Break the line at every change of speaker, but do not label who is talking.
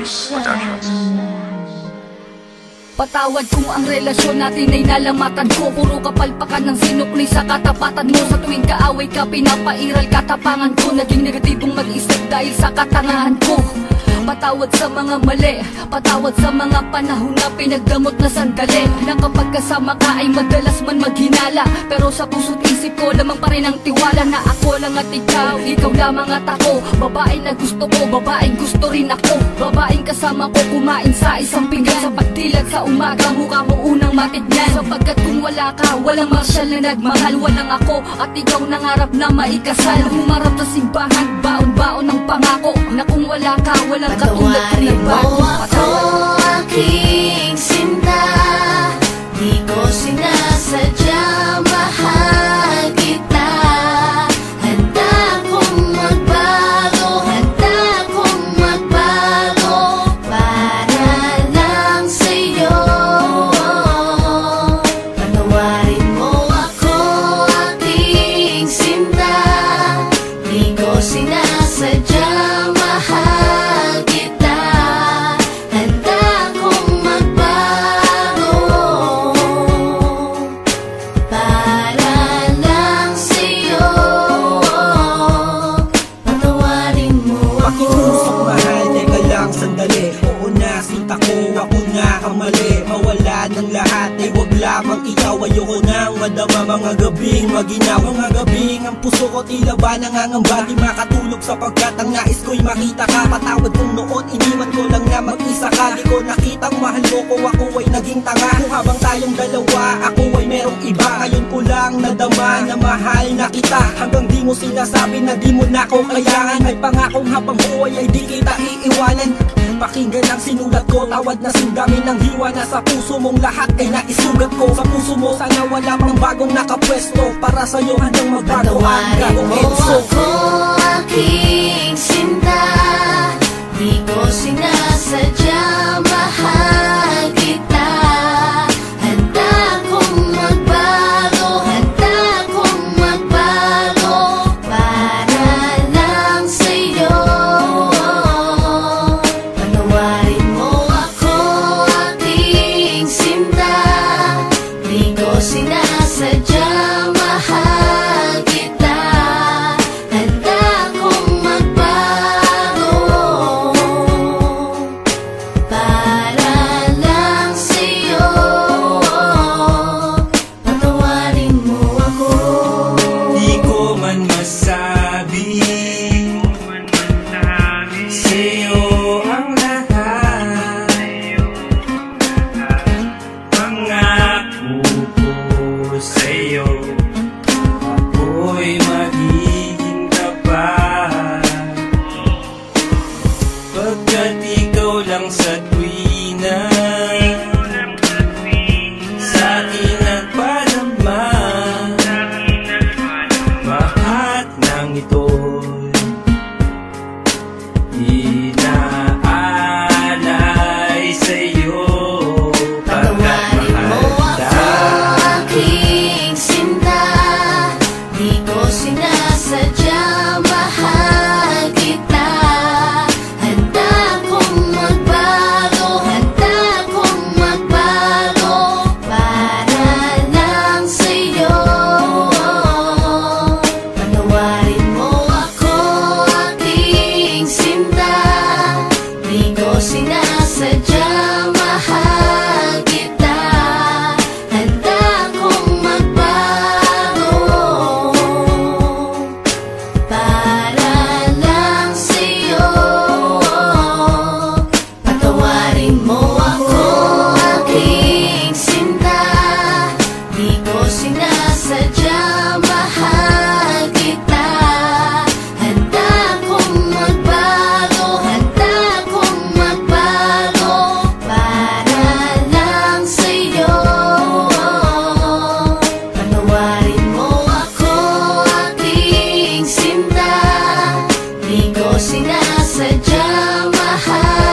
Productions.
Patawad kung ang relasyon natin ay nalamatan ko. Puro kapalpakan ng sinukli sa katapatan mo. Sa tuwing kaaway ka, pinapairal katapangan ko. Naging negatibong mag-isip dahil sa katangahan ko. Patawad sa mga mali, patawad sa mga panahon na pinagdamot na sandali. Na kapag kasama ka ay madalas man maghinala, pero sa puso't isip ko lamang pa rin ang tiwala na ako lang at ikaw lamang at ako. Babae na gusto ko, babaeng gusto rin ako. Babaeng kasama ko kumain sa isang pinggan. Sa pagdilat sa umaga, mukha mo unang matignan. Sapagkat kung wala ka, walang marsyal na nagmahal. Walang ako at ikaw nangarap na maikasal. Humarap sa simbahan, baon-baon ng pangako na kung wala ka, walang
patawarin mo ako, aking sinta. Di ko sinasadya, mahal kita. Handa kong magbago, handa kong magbago para lang sa'yo. Patawarin mo ako, aking sinta. Di ko sinasadya, mahal kita. Handa kong magbago para lang sa'yo. Patawarin mo ako.
Pakiusap mahal, teka lang sandali. Oo na, sinta ko, ako na ang mali. Mawala ng lahat, ay wag lamang ikaw. Ayoko nang madama mga gabing maginaw. Mga gabing ang puso ko tila ba nangangamba. Di makatulog sapagkat ang nais ko'y makita ka. Patawad kung noon iniwan ko lang na mag-isa ka. Di ko nakitang mahal mo ko, ako ay naging tanga. Kung habang tayong dalawa, ako ay merong iba. Ngayon ko lang nadama na mahal na kita. Hanggang di mo sinasabi na di mo na ko kailangan. May pangakong habang buhay ay di kita iiwanan. Pakinggan ang sinulat ko, tawad na singgamin ng hiwa na sa puso mong lahat ay naisugat ko. Sa puso mo sana wala pang bagong nakapwesto. Para sa'yo hanggang magbago ang
Patawarin
gagong
mo
Enzo.
ako, aking sinta. Di ko sinasadya, mahal kita. Handa kong magbago, handa kong magbago para lang sa'yo. Patawarin mo ako, aking sinta. Di ko sinasadya, mahal kita. Handa kong magbago para lang sa'yo. Patawarin mo ako.
Di ko man masabi sa'yo ang lahat. Pangako ko sa'yo, ako'y magiging tapat. Pagkat ikaw lang sa tuwina sa akin nagpadama. Lahat ng ito'y inaalay sa'yo. Pagkat
Patawarin mo
mahal
ako,
kita.
aking sinta. Di ko sinasadya, mahal kita. Handa kong magbago, handa kong magbago para lang sa'yo. Patawarin mo ako, aking sinta. Di ko sinasadya, mahal kita. Handa kong magbago para lang sa'yo. Patawarin mo ako, aking sinta. Di ko sinasadya, mahal kita. Handa kong magbago, handa kong magbago para lang sa'yo. Patawarin mo ako, aking sinta. Di ko sinasadya,